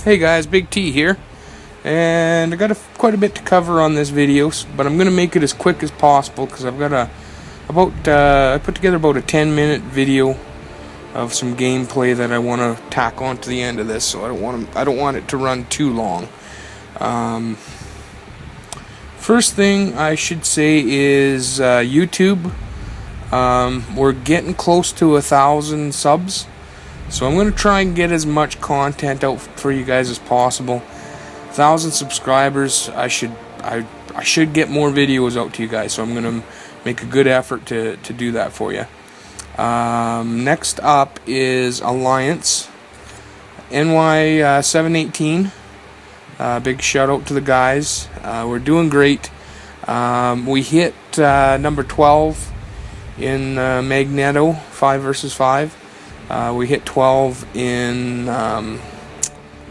Hey guys, Big T here, and I got quite a bit to cover on this video, but I'm gonna make it as quick as possible because I've got I put together about a 10-minute video of some gameplay that I want to tack on to the end of this, so I don't want it to run too long. First thing I should say is YouTube. We're getting close to 1,000 subs. So I'm going to try and get as much content out for you guys as possible. 1,000 subscribers, I should get more videos out to you guys. So I'm going to make a good effort to do that for you. Next up is Alliance NY718. Big shout out to the guys. We're doing great. We hit number 12 in Magneto 5 versus 5. We hit 12 in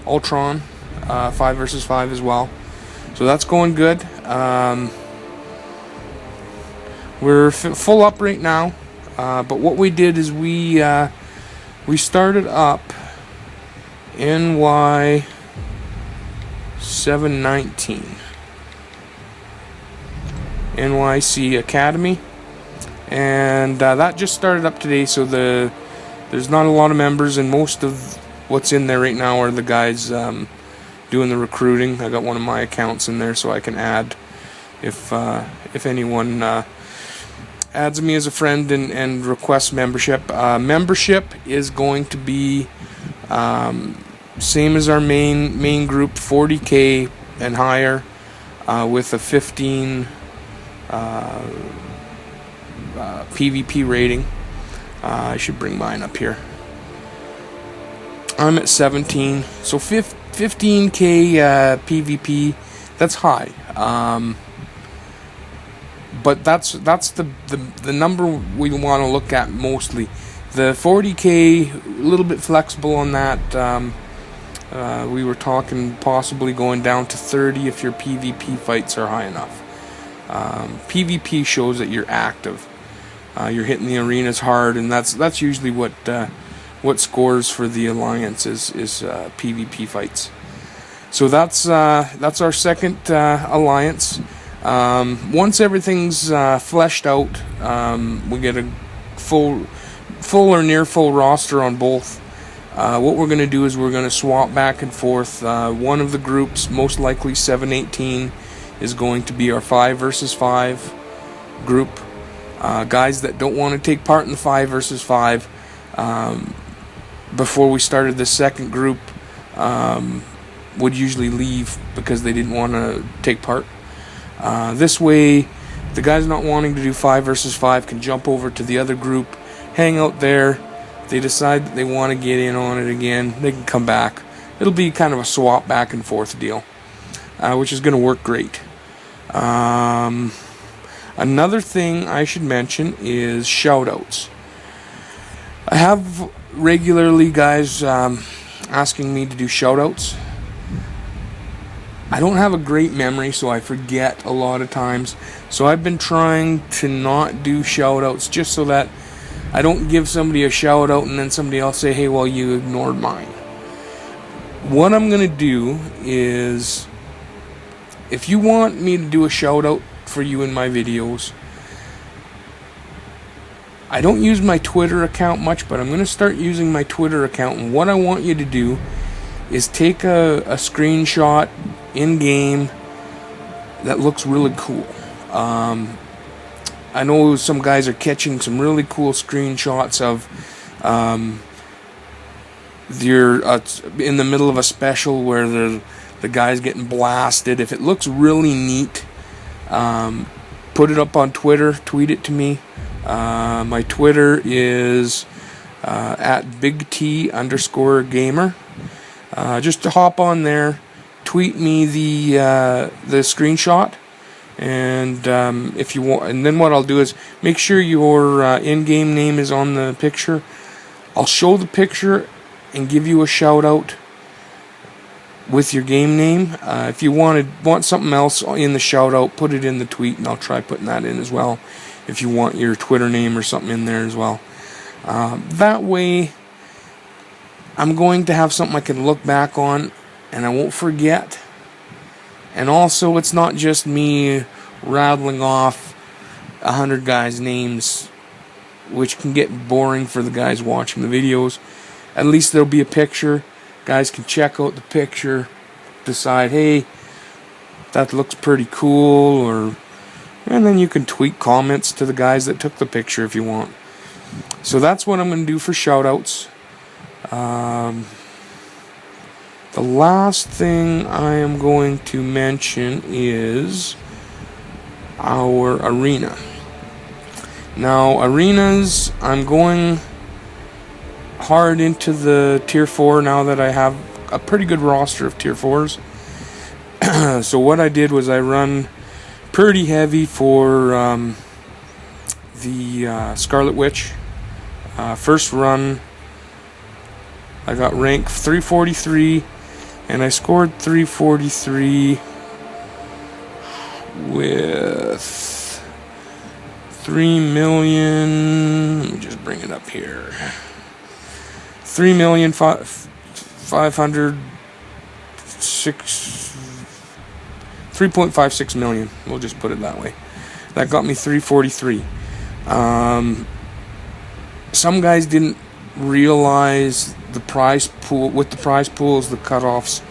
Ultron 5 versus 5 as well, so that's going good. We're full up right now, but what we did is we started up NY719 NYC Academy, and that just started up today, so there's not a lot of members, and most of what's in there right now are the guys doing the recruiting. I got one of my accounts in there, so I can add if anyone adds me as a friend and requests membership. Membership is going to be same as our main group, 40K and higher, with a 15 PvP rating. I should bring mine up here. I'm at 17, so 15K PvP. That's high, but that's the number we want to look at mostly. The 40K, a little bit flexible on that. We were talking possibly going down to 30 if your PvP fights are high enough. PvP shows that you're active. You're hitting the arenas hard, and that's usually what scores for the Alliance is PvP fights. So that's our second Alliance. Once everything's fleshed out, we get a full or near full roster on both. What we're going to do is we're going to swap back and forth. One of the groups, most likely 718, is going to be our 5 versus 5 group. Guys that don't want to take part in the 5 versus 5. Before we started the second group, would usually leave because they didn't want to take part. This way, the guys not wanting to do 5 versus 5 can jump over to the other group, hang out there. If they decide that they want to get in on it again, they can come back. It'll be kind of a swap back and forth deal, which is going to work great. Another thing I should mention is shoutouts. I have regularly guys asking me to do shoutouts. I don't have a great memory, so I forget a lot of times. So I've been trying to not do shoutouts just so that I don't give somebody a shoutout and then somebody else say, hey, well, you ignored mine. What I'm going to do is, if you want me to do a shoutout for you in my videos, I don't use my Twitter account much, but I'm going to start using my Twitter account, and what I want you to do is take a screenshot in game that looks really cool. I know some guys are catching some really cool screenshots of you're in the middle of a special where the guy's getting blasted. If it looks really neat, put it up on Twitter, tweet it to me. My Twitter is at BigT_gamer. Just to hop on there, tweet me the screenshot, and if you want, and then what I'll do is make sure your in-game name is on the picture. I'll show the picture and give you a shout out with your game name. If you want something else in the shout out, put it in the tweet, and I'll try putting that in as well. If you want your Twitter name or something in there as well, that way I'm going to have something I can look back on and I won't forget. And also, it's not just me rattling off 100 guys' names, which can get boring for the guys watching the videos. At least there'll be a picture. Guys can check out the picture, decide, hey, that looks pretty cool, and then you can tweet comments to the guys that took the picture if you want. So that's what I'm going to do for shoutouts. The last thing I am going to mention is our arena. Now, arenas, I'm going hard into the Tier 4 now that I have a pretty good roster of Tier 4s. So what I did was I run pretty heavy for the Scarlet Witch. First run, I got rank 343, and I scored 343 with 3 million. Let me just bring it up here. 3.56 million. We'll just put it that way. That got me 343. Some guys didn't realize the prize pool. With the prize pools, the cutoffs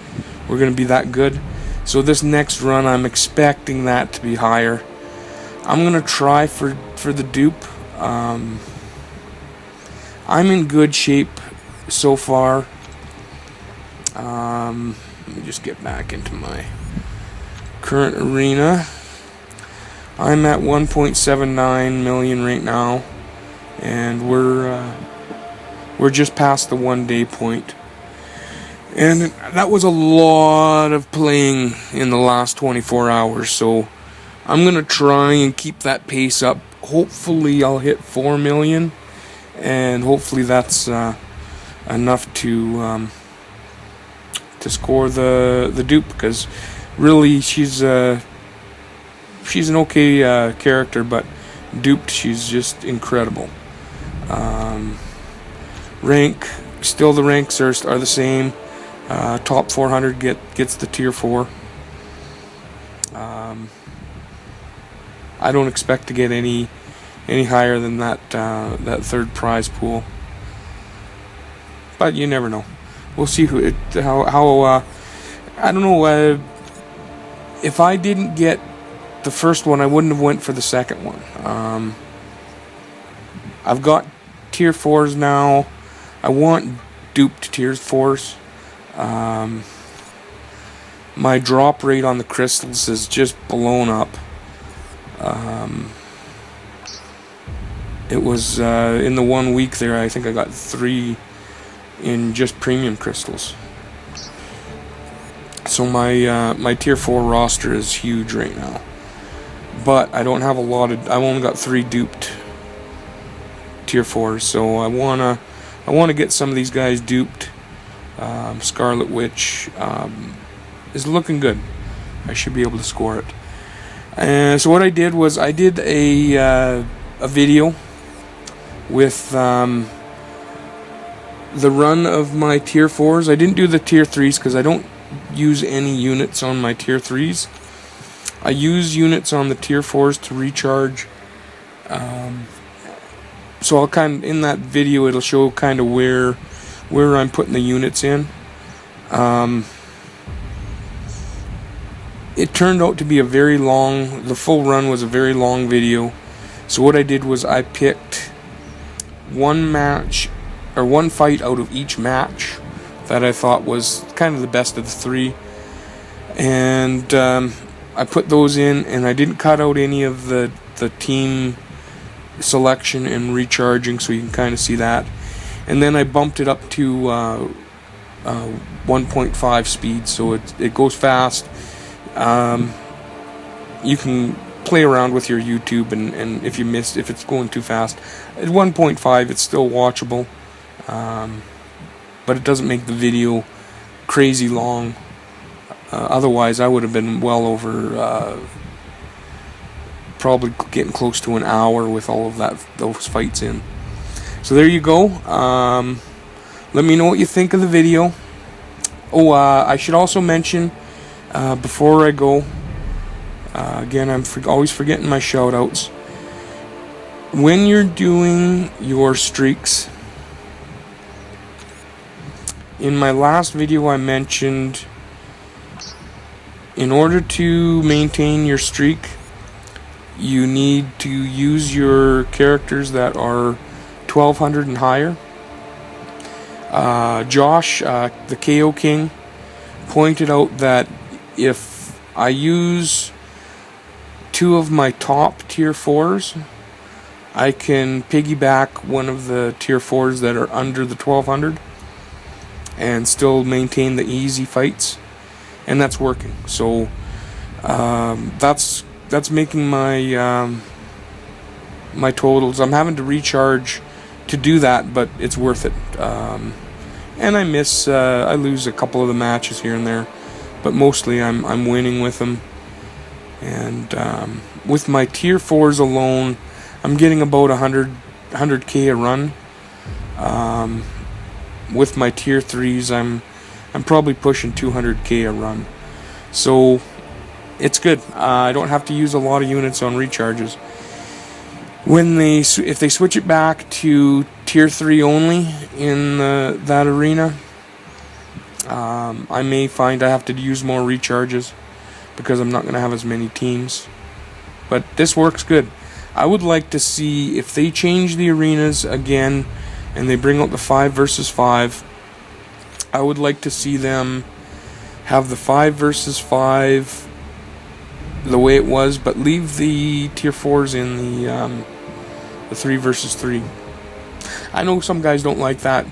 were going to be that good. So this next run, I'm expecting that to be higher. I'm going to try for the dupe. I'm in good shape so far. Let me just get back into my current arena. I'm at 1.79 million right now, and we're just past the 1 day point. And that was a lot of playing in the last 24 hours, so I'm going to try and keep that pace up. Hopefully I'll hit 4 million, and hopefully that's enough to score the dupe, because really she's an okay character, but duped, she's just incredible. Rank, still the ranks are the same. Top 400 gets the Tier 4. I don't expect to get any higher than that third prize pool, but you never know. We'll see how I don't know. If I didn't get the first one, I wouldn't have went for the second one. I've got Tier 4s now. I want duped Tier 4s. My drop rate on the crystals is just blown up. It was in the 1 week there, I think I got 3 in just premium crystals. So my Tier 4 roster is huge right now. But I don't have a lot of. I've only got 3 duped Tier 4s, so I wanna get some of these guys duped. Scarlet Witch is looking good. I should be able to score it. So what I did was I did a video with the run of my Tier 4s. I didn't do the Tier 3s because I don't use any units on my Tier 3s. I use units on the Tier 4s to recharge. So I'll in that video it'll show kind of where I'm putting the units in. It turned out to be the full run was a very long video. So what I did was I picked one fight out of each match that I thought was kind of the best of the 3. And I put those in, and I didn't cut out any of the team selection and recharging, so you can kind of see that. And then I bumped it up to 1.5 speed, so it goes fast. You can play around with your YouTube, and if it's going too fast, at 1.5 it's still watchable, but it doesn't make the video crazy long. Otherwise I would have been well over probably getting close to an hour with all of those fights in. So there you go. Let me know what you think of the video. Oh, I should also mention, before I go, again, I'm always forgetting my shout-outs. When you're doing your streaks, in my last video I mentioned, in order to maintain your streak, you need to use your characters that are 1200 and higher. Josh, the KO King, pointed out that if I use 2 of my top tier 4s, I can piggyback one of the tier 4s that are under the 1200 and still maintain the easy fights, and that's working. So that's making my my totals. I'm having to recharge to do that, but it's worth it. And I lose a couple of the matches here and there, but mostly I'm winning with them. And with my tier 4s alone, I'm getting about 100k a run. With my tier 3s, I'm probably pushing 200k a run. So it's good. I don't have to use a lot of units on recharges. If they switch it back to tier 3 only in that arena, I may find I have to use more recharges because I'm not going to have as many teams. But this works good. I would like to see if they change the arenas again and they bring out the 5 versus 5. I would like to see them have the 5 versus 5 the way it was, but leave the tier 4s in the 3 versus 3. I know some guys don't like that.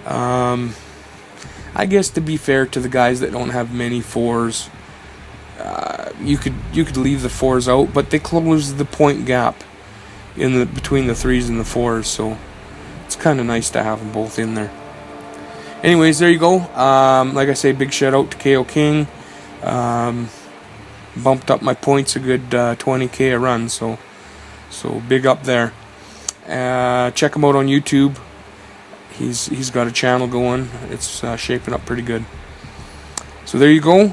I guess to be fair to the guys that don't have many 4s, you could leave the 4s out, but they close the point gap between the 3s and the 4s, so it's kind of nice to have them both in there. Anyways, there you go. Like I say, big shout out to KO King. Bumped up my points a good 20k a run, so big up there. Check him out on YouTube. He's got a channel going. It's shaping up pretty good. So there you go.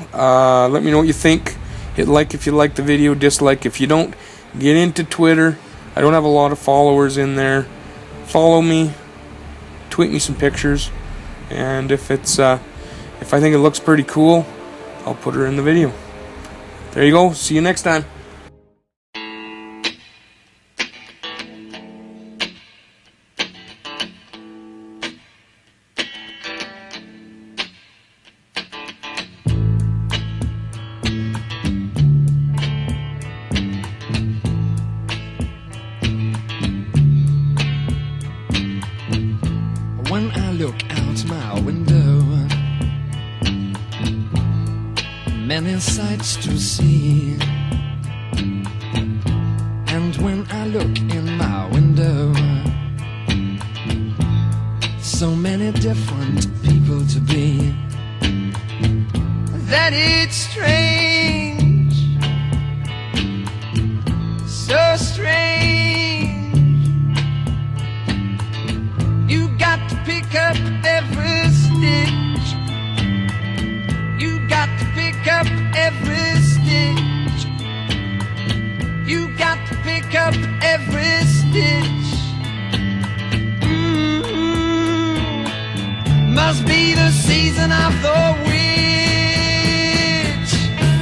Let me know what you think. Hit like if you like the video, dislike if you don't. Get into Twitter. I don't have a lot of followers in there. Follow me. Tweet me some pictures. And if I think it looks pretty cool, I'll put her in the video. There you go. See you next time. When I look out my window, many sights to see. And when I look in my window, so many different people to be, that it's strange, so strange. You got to pick up every stitch. You got to pick up every stitch. You got to pick up every stitch. Must be the season of the witch.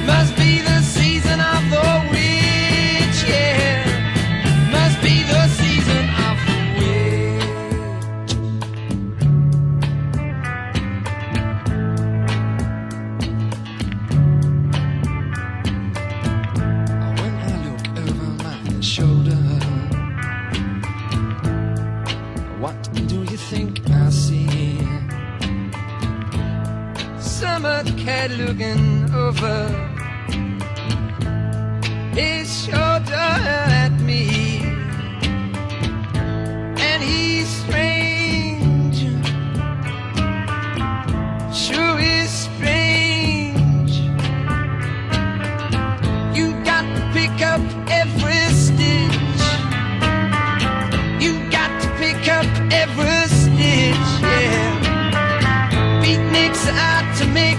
Must be the season of the witch, yeah. Must be the season of the witch. When I look over my shoulder, what do you think I see? Summer cat looking over his shoulder at me, and he's strange, sure is strange. You got to pick up every stitch. You got to pick up every stitch, yeah. Beatniks out to me.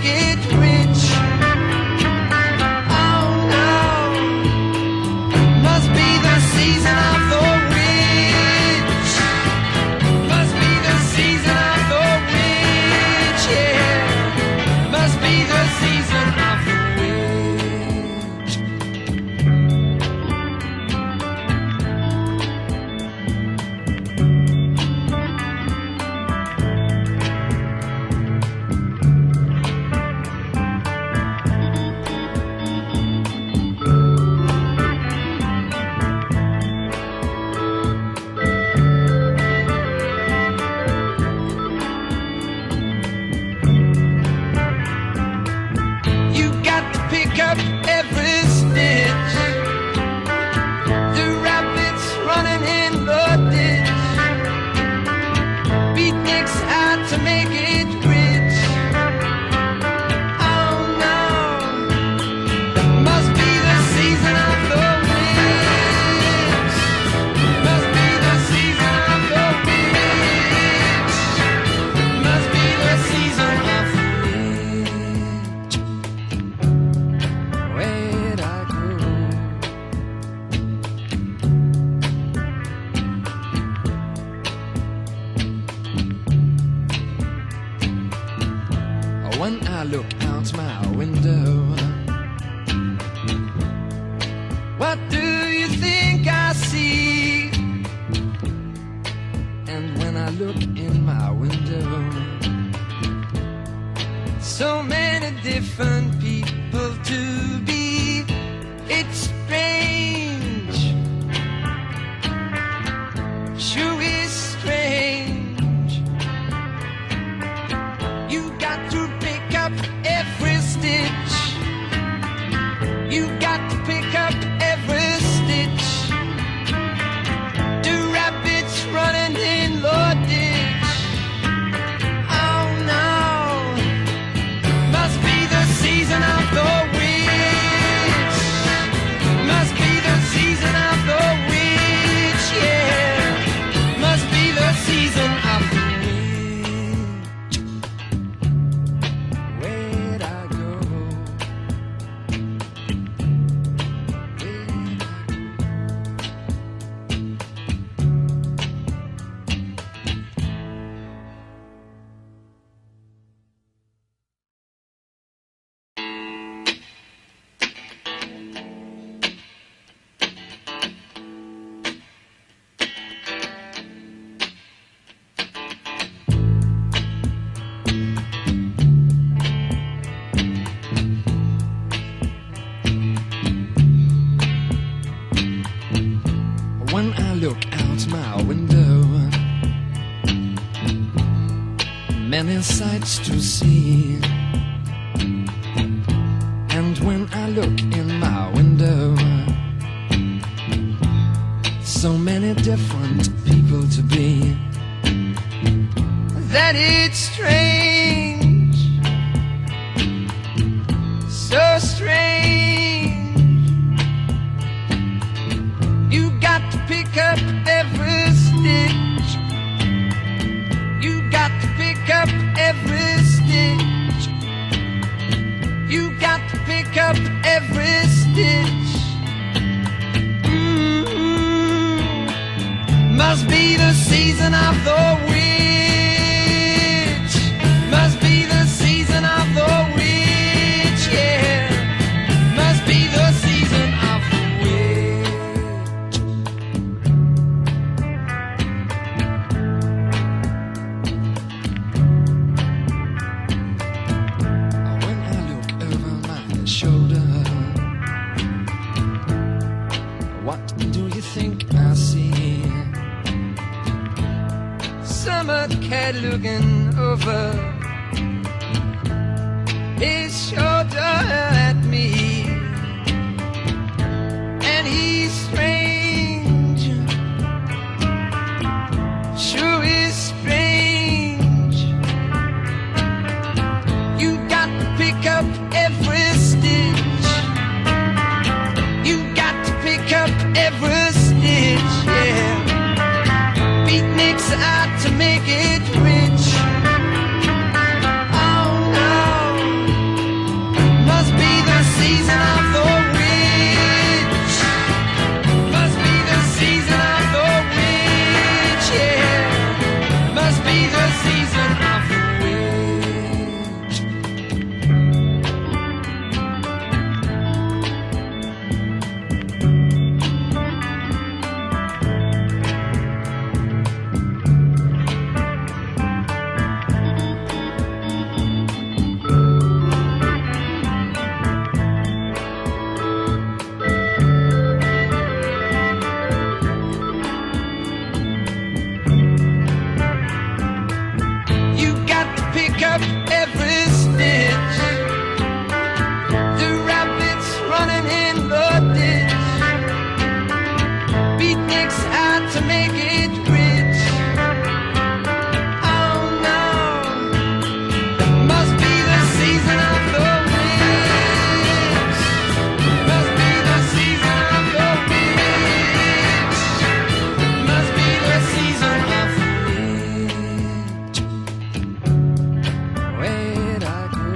When I look out my window, what do you think I see? And when I look in my window, so many different people to be. It's strange, sure is strange. You got to pick up every stitch. You got to pick up every stitch. The rabbits running in the ditch. Oh no, must be the season of the witch. Must be the season of the witch, yeah. Must be the season of the witch. Where'd I go? When I look out my window, many sights to see. And when I look in my window, so many different people to be, that it's strange, so strange. You got to pick up every stitch. You got to pick up every stitch. You got to pick up every stitch. Must be the season of the witch. Must be the season of the witch, yeah. Must be the season of the witch. When I look over my shoulder, what do you think I see? Summer cat looking over his shoulder at me, and he's strange, sure is strange. You got to pick up every stitch. You got to pick up every stitch, yeah. Beatniks out to make it rich. Oh no, must be the season of the witch. Must be the season of the witch, yeah. Must be the season of the witch. You got to pick up every stitch. The rabbits running in the ditch. Beatniks out to make it rich. Oh no, must be the season of the witch. Must be the season of the witch. Must be the season of the witch. Where'd I go?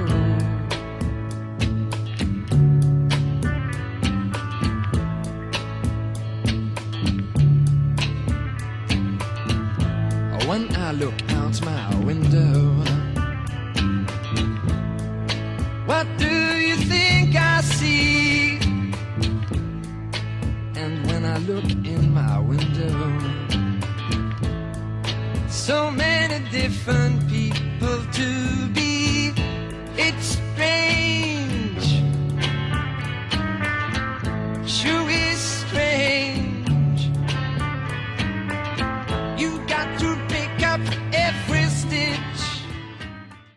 When I look out my window, What do you think I see? And when I look in my window, so many different people to be. It's strange. Sure